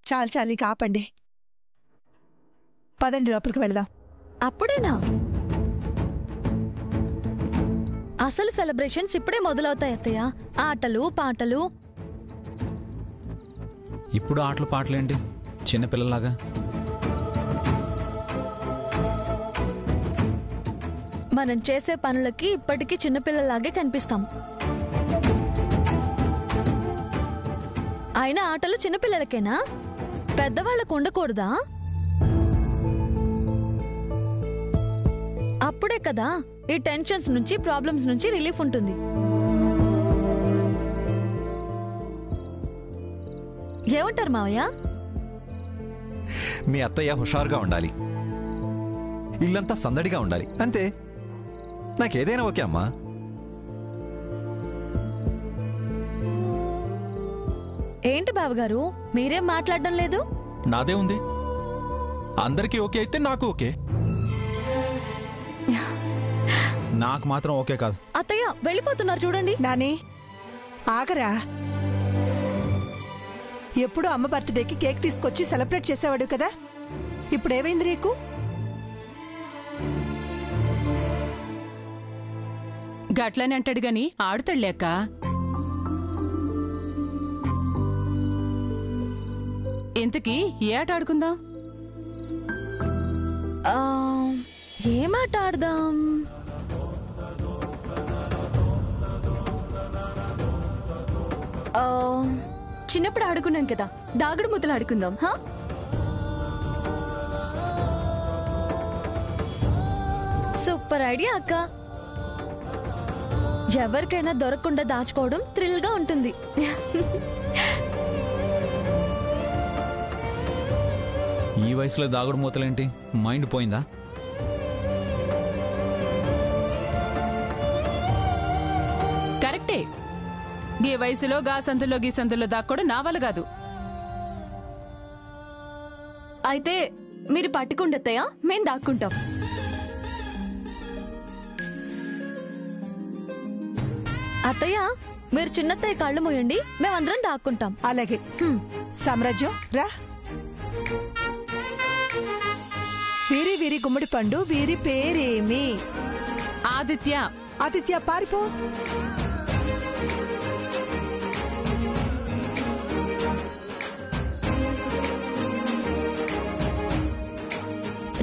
చాలు చాలు ఇక ఆపండి. పదండి లోపలికి వెళ్దాం. అప్పుడేనా? అసలు సెలబ్రేషన్స్ ఇప్పుడే మొదలవుతాయి అత్తయ్య. ఆటలు పాటలు. ఇప్పుడు ఆటలు పాటలేంటి చిన్నపిల్లలాగా? మనం చేసే పనులకి ఇప్పటికీ చిన్నపిల్లలాగే కనిపిస్తాం. అయినా ఆటలు చిన్నపిల్లలకేనా? పెద్దవాళ్లకు ఉండకూడదా? అప్పుడే కదా ఈ టెన్షన్స్ నుంచి ప్రాబ్లమ్స్ నుంచి రిలీఫ్ ఉంటుంది. ఏమంటారు మావయ్య? మీ అత్తయ్య హుషారుగా ఉండాలి, ఇల్లంతా సందడిగా ఉండాలి, అంతే. నాకేదైనా ఓకే అమ్మా. ఏంటి బావగారు మీరేం మాట్లాడడం లేదు? నాదే ఉంది. అందరికీ ఓకే అయితే నాకు ఓకే, నాకు మాత్రం ఓకే కాదు. అత్తయ్య వెళ్ళిపోతున్నారు చూడండి. నాని ఆగరా. ఎప్పుడు అమ్మ బర్త్డేకి కేక్ తీసుకొచ్చి సెలబ్రేట్ చేసేవాడు కదా, ఇప్పుడేమైంది నీకు? గట్లని అంటాడు గాని ఆడుతాడులేక. ఇంతకీ ఏ ఆట ఆడుకుందాం? ఏమాట ఆడదాం? చిన్నప్పుడు ఆడుకున్నాం కదా, దాగుడు ముద్దలు ఆడుకుందాం. సూపర్ ఐడియా అక్క. ఎవరికైనా దొరకకుండా దాచుకోవడం థ్రిల్ గా ఉంటుంది. ఈ వయసులో దాగుడు మూతలేంటి? మైండ్ పోయిందా? కరెక్టే. ఈ వయసులో గా సందులో గీ సందులో దాక్కోవడం నా వల్ల కాదు. అయితే మీరు పట్టుకుండత్తయ్యా, మేం దాక్కుంటాం. అత్తయ్య మీరు చిన్నత్తయ్య కళ్ళు మూయండి, మేమందరం దాక్కుంటాం. అలాగే. సామ్రాజ్యం రా. వీరి వీరి గుమ్మడి పండు, వీరి పేరేమి? ఆదిత్య. ఆదిత్య పారిపో.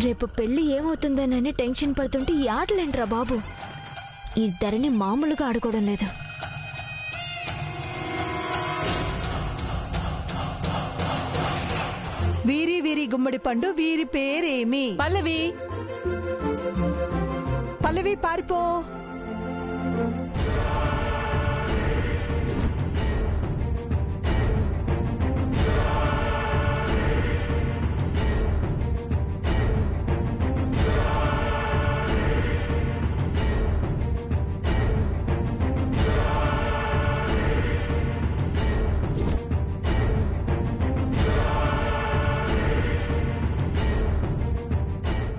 రేపు పెళ్లి ఏమవుతుందోనని టెన్షన్ పడుతుంటే ఈ ఆటలేంట్రా బాబు. ఈ ధరని మామూలుగా ఆడుకోవడం లేదు. వీరి వీరి గుమ్మడి పండు, వీరి పేరేమి? పల్లవి. పల్లవి పారిపో.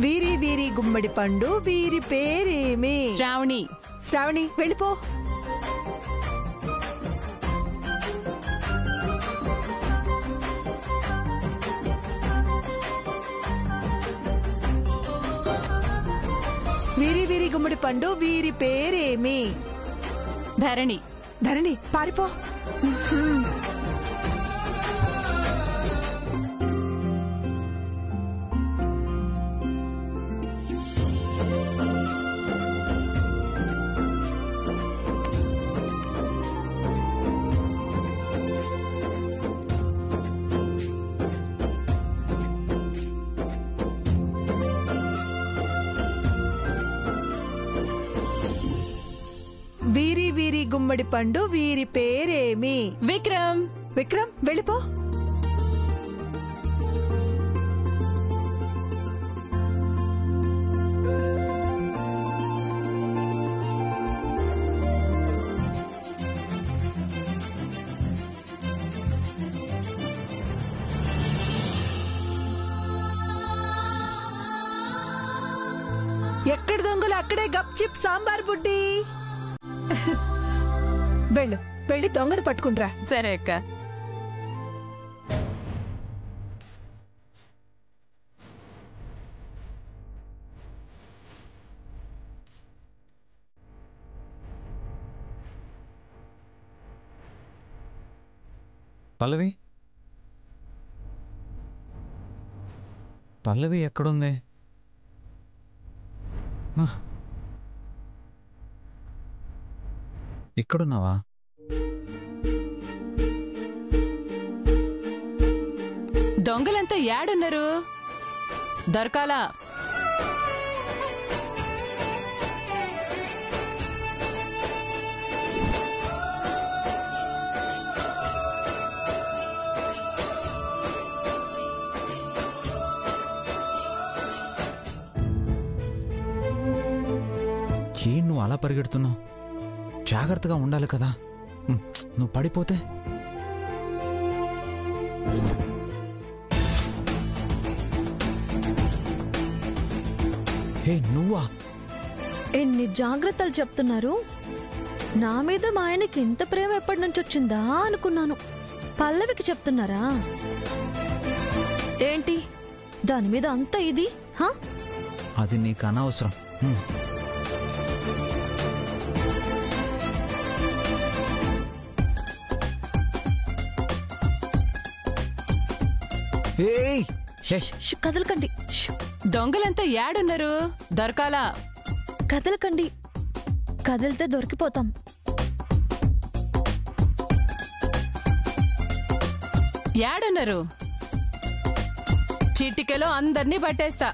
వీరి వీరి గుమ్మడి పండు, వీరి పేరేమి? శ్రావణి. శ్రావణి వెళ్ళిపో. వీరి వీరి గుమ్మడి పండు, వీరి పేరేమి? ధరణి. ధరణి పారిపో. వీరి వీరి గుమ్మడి పండు, వీరి పేరేమి? విక్రమ్. విక్రమ్ వెళ్ళిపో. ఎక్కడ దొంగలు అక్కడే గప్ చిప్ సాంబార్ బుడ్డి. వెళ్ళు, వెళ్ళి దొంగను పట్టుకుంట్రా. సరే అక్క. పల్లవి పల్లవి ఎక్కడుంది? ఇక్కడున్నావా? దొంగలంతా యాడున్నారు? దొరకాలా? ఏం నువ్వు అలా పరిగెడుతున్నావు? జాగ్రత్తగా ఉండాలి కదా. నువ్వు పడిపోతే హే నువ్వా? ఎన్ని జాగ్రత్తలు చెప్తున్నారు. నా మీద మా ఆయనకి ఇంత ప్రేమ ఎప్పటి నుంచి వచ్చిందా అనుకున్నాను. పల్లవికి చెప్తున్నారా ఏంటి? దాని మీద అంత ఇది? అది నీకు అనవసరం. కదలకండి. దొంగలంతా యాడున్నారు? దొరకాలా? కదలకండి. కదిలితే దొరికిపోతాం. యాడున్నారు? చిటికెలో అందర్నీ పట్టేస్తా.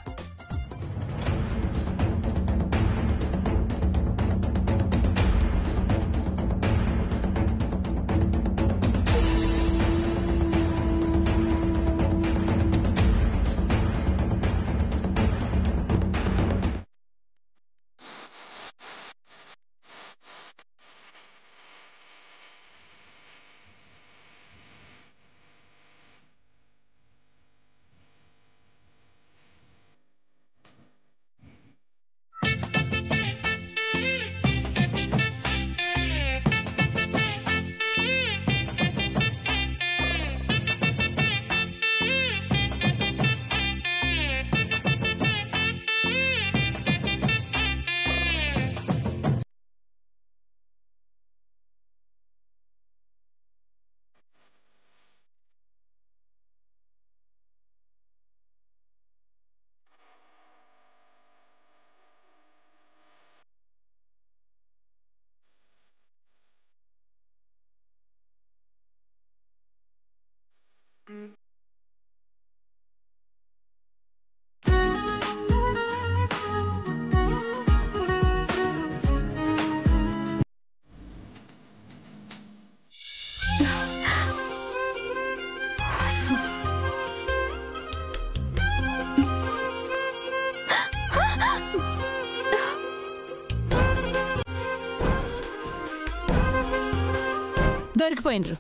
దొరికిపోయినరు.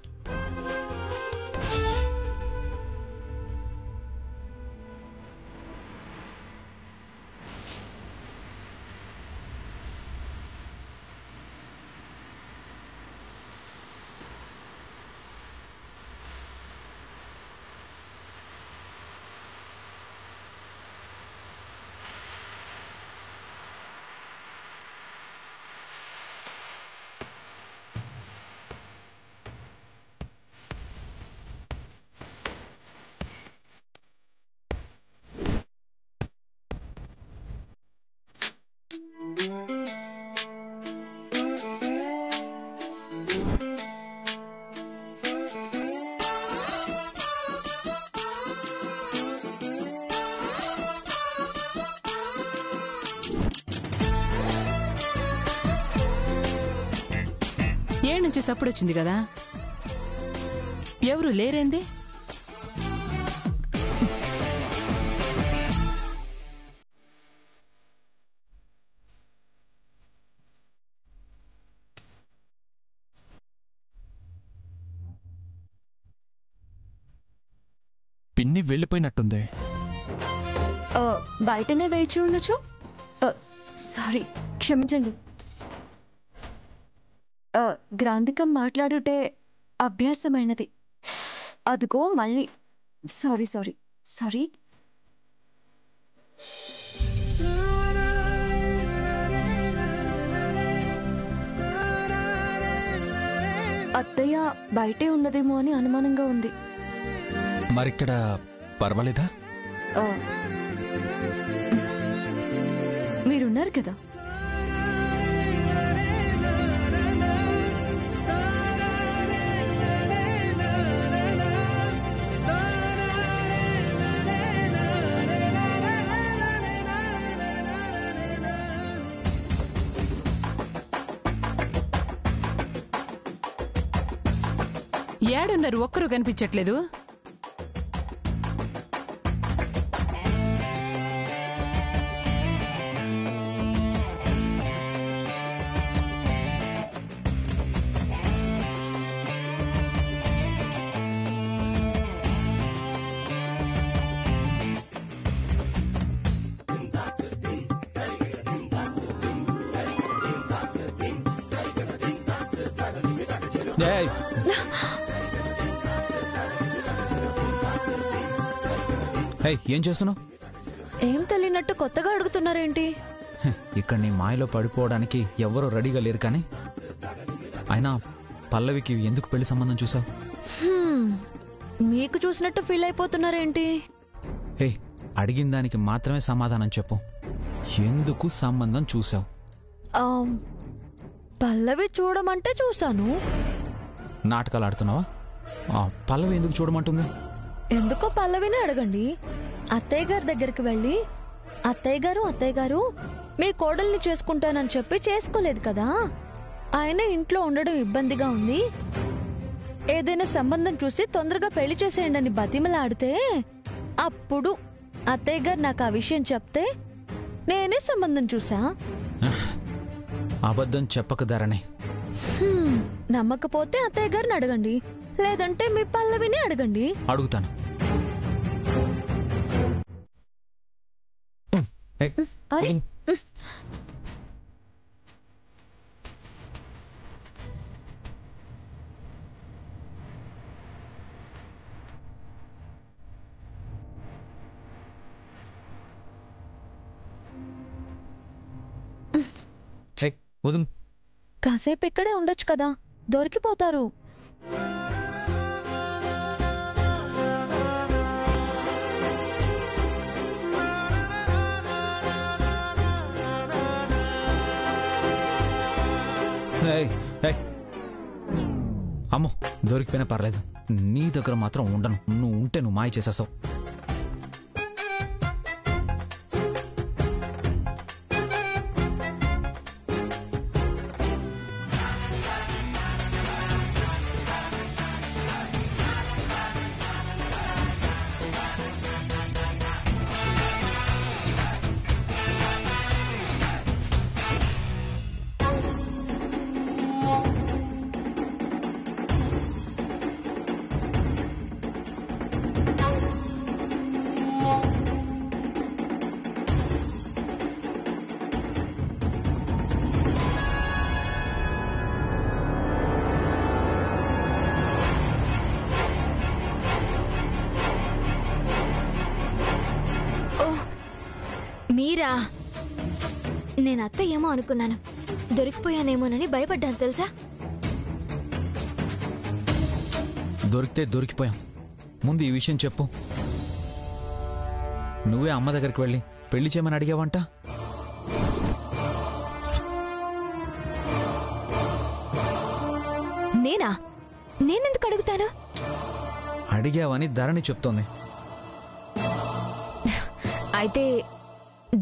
ఏడు నుంచి సప్పుడు వచ్చింది కదా, ఎవరు లేరేంది? పిన్ని వెళ్ళిపోయినట్టుంది. బయటనే వేచి ఉండొచ్చు. సారీ, క్షమించండి. గ్రాంధికం మాట్లాడుటే అభ్యాసమైనది. అదిగో మళ్ళీ. Sorry sorry sorry. అత్తయ్య బయటే ఉన్నదేమో అని అనుమానంగా ఉంది. మరిక్కడ పర్వాలేదా? ఆ, మీరున్నారు కదా. ఏడున్నారు? ఒక్కరు కనిపించట్లేదు. ఏం చేస్తున్నావు? ఏం తెలియనట్టు కొత్తగా అడుగుతున్నారేంటి? ఇక్కడ నీ మాయలో పడిపోవడానికి ఎవరూ రెడీగా లేరు, కానీ అయినా పల్లవికి ఎందుకు పెళ్లి సంబంధం చూసావు? మీకు చూసినట్టు ఫీల్ అయిపోతున్నారేంటి? అడిగిన దానికి మాత్రమే సమాధానం చెప్పు. ఎందుకు సంబంధం చూసావు? పల్లవి చూడమంటే చూశాను. నాటకాలు ఆడుతున్నావా? పల్లవి ఎందుకు చూడమంటుంది? ఎందుకో పల్లవిని అడగండి. అత్తయ్య గారి దగ్గరికి వెళ్ళి, అత్తయ్య గారు మీ కోడల్ని చేసుకుంటానని చెప్పి చేసుకోలేదు కదా, ఆయన ఇంట్లో ఉండడం ఇబ్బందిగా ఉంది, ఏదైనా సంబంధం చూసి తొందరగా పెళ్లి చేసేయండి అని బతిమలాడితే, అప్పుడు అత్తయ్య గారు నాకు ఆ విషయం చెప్తే నేనే సంబంధం చూసా. అబద్ధం చెప్పక ధరణి. నమ్మకపోతే అత్తయ్య గారిని అడగండి, లేదంటే మీ పల్లవిని అడగండి. అడుగుతాను. కాసేపు ఇక్కడే ఉండొచ్చు కదా, దొరికిపోతారు. అమ్మో, దొరికిపోయినా పర్లేదు, నీ దగ్గర మాత్రం ఉండను. నువ్వు ఉంటే నువ్వు మాయ చేసేస్తావు. మీరా? నేను అత్త ఏమో అనుకున్నాను, దొరికిపోయానేమోనని భయపడ్డాను తెలుసా. దొరికితే దొరికిపోయాం. ముందు ఈ విషయం చెప్పు. నువ్వే అమ్మ దగ్గరికి వెళ్ళి పెళ్లి చేయమని అడిగావంట. నేనా? నేనెందుకు అడుగుతాను? అడిగావని ధరణి చెప్తోంది. అయితే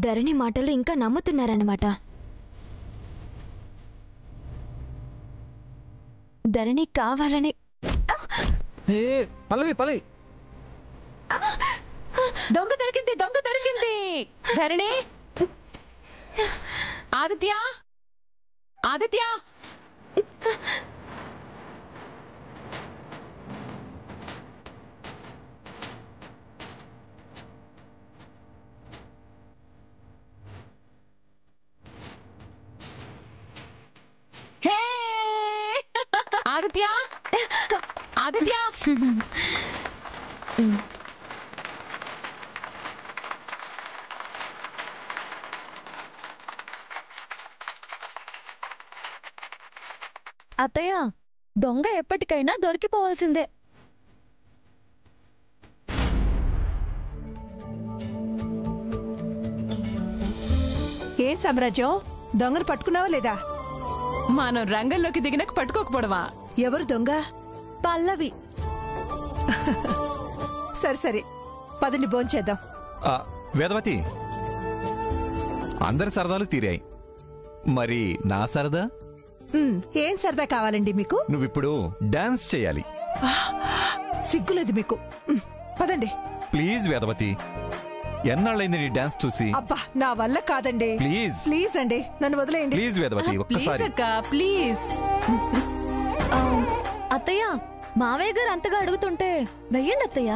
ధరణి మాటలు ఇంకా నమ్ముతున్నారన్నమాట. ధరణి కావాలని పల్లవి దొంగ దొరికింది. ధరణి, ఆదిత్య. ఆదిత్య అత్తయ్య, దొంగ ఎప్పటికైనా దొరికిపోవాల్సిందే. ఏం సామ్రాజ్యం, దొంగను పట్టుకున్నావా లేదా? మనం రంగంలోకి దిగినాక పట్టుకోకపోవడమా? ఎవరు దొంగ? పల్లవి. సరే సరే, పదండి భోంచేద్దాం. వేదవతి, అందరి సరదాలు తీరాయి, మరి నా సరదా? ఏం సరదా కావాలండి మీకు? నువ్విప్పుడు డాన్స్ చేయాలి. సిగ్గులేదు మీకు. పదండి ప్లీజ్ వేదవతి, ఎన్నాళ్ళైంది నీ డాన్స్ చూసి? అబ్బా, నా వల్ల కాదండి. ప్లీజ్ ప్లీజ్ అండి, నన్ను వదిలేయండి. ప్లీజ్ వేదవతి, ప్లీజ్ ఒక్కసారి. అక్క, ప్లీజ్. అత్తయ్య, మావయ్య గారు అంతగా అడుగుతుంటే వెయ్యండి అత్తయ్య.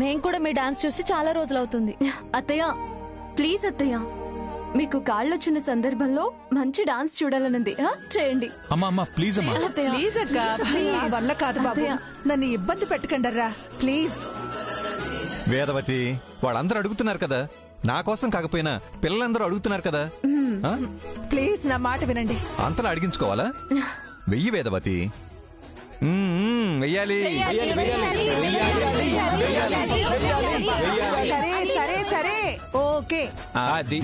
మేం కూడా మీ డాన్స్ చూసి చాలా రోజులవుతుంది. అత్తయ్య ప్లీజ్ అత్తయ్య, మీకు కాళ్ళొచ్చిన సందర్భంలో మంచి డాన్స్ చూడాలనుంది. చేయండి. అమ్మా ప్లీజ్ అమ్మా. ప్లీజ్ అక్క, నా వల్ల కాదు బాబు, నన్ను ఇబ్బంది పెట్టకండర్రా ప్లీజ్. వేదవతి, వాళ్ళందరూ అడుగుతున్నారు కదా, నా కోసం కాకపోయినా పిల్లలందరూ అడుగుతున్నారు కదా. ప్లీజ్ నా మాట వినండి. అంతలా అడిగించుకోవాలా? వెయ్యి వేదవతి. వెయ్యాలి. సరే సరే సరే, ఓకే. అది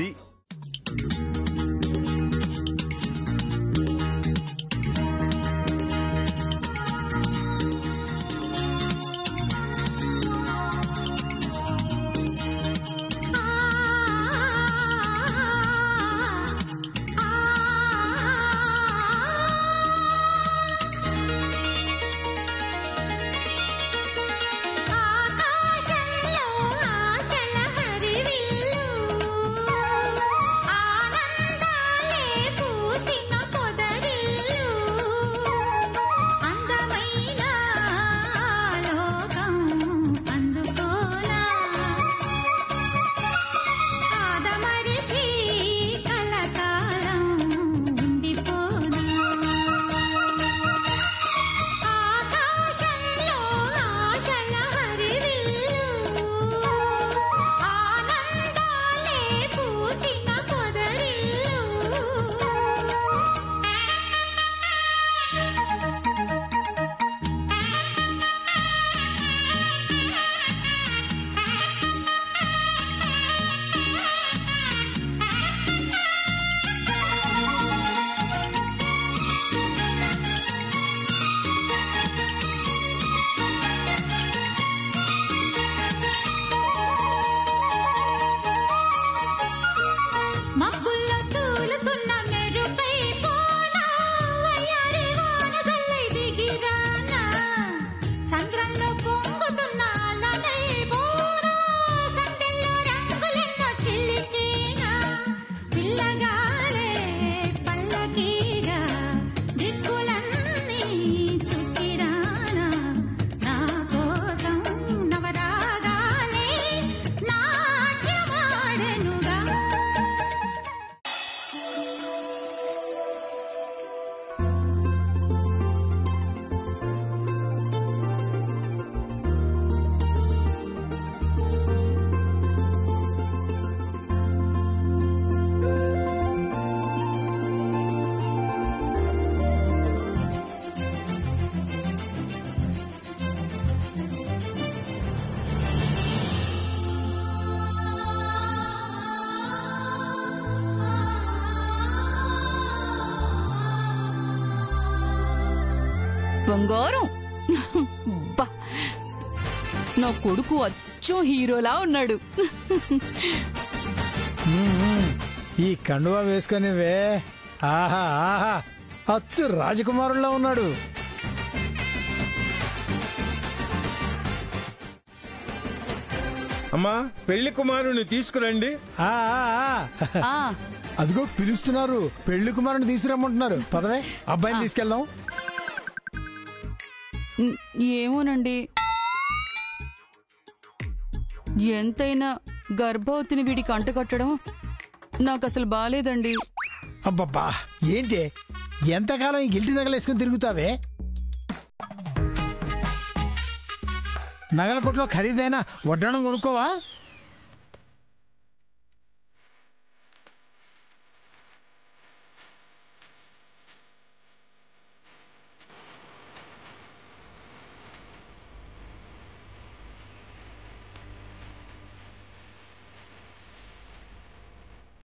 బంగారం. నా కొడుకు అచ్చం హీరోలా ఉన్నాడు. ఈ కండువా వేసుకునివే, ఆహా ఆహా, అచ్చు రాజకుమారుల్లా ఉన్నాడు. అమ్మా, పెళ్లి కుమారుని తీసుకురండి. అదిగో పిలుస్తున్నారు, పెళ్లి కుమారుని తీసుకురమ్మంటున్నారు. పదవే, అబ్బాయిని తీసుకెళ్దాం. ఏమోనండి, ఎంతైనా గర్భవతిని వీడికి అంటగట్టడం నాకు అసలు బాలేదండి. అబ్బబ్బా, ఏంటి ఎంతకాలం ఈ గిల్టి నగలేసుకుని తిరుగుతావే? నగల కొట్లో ఖరీదైన వడ్డాణం కొనుక్కోవా?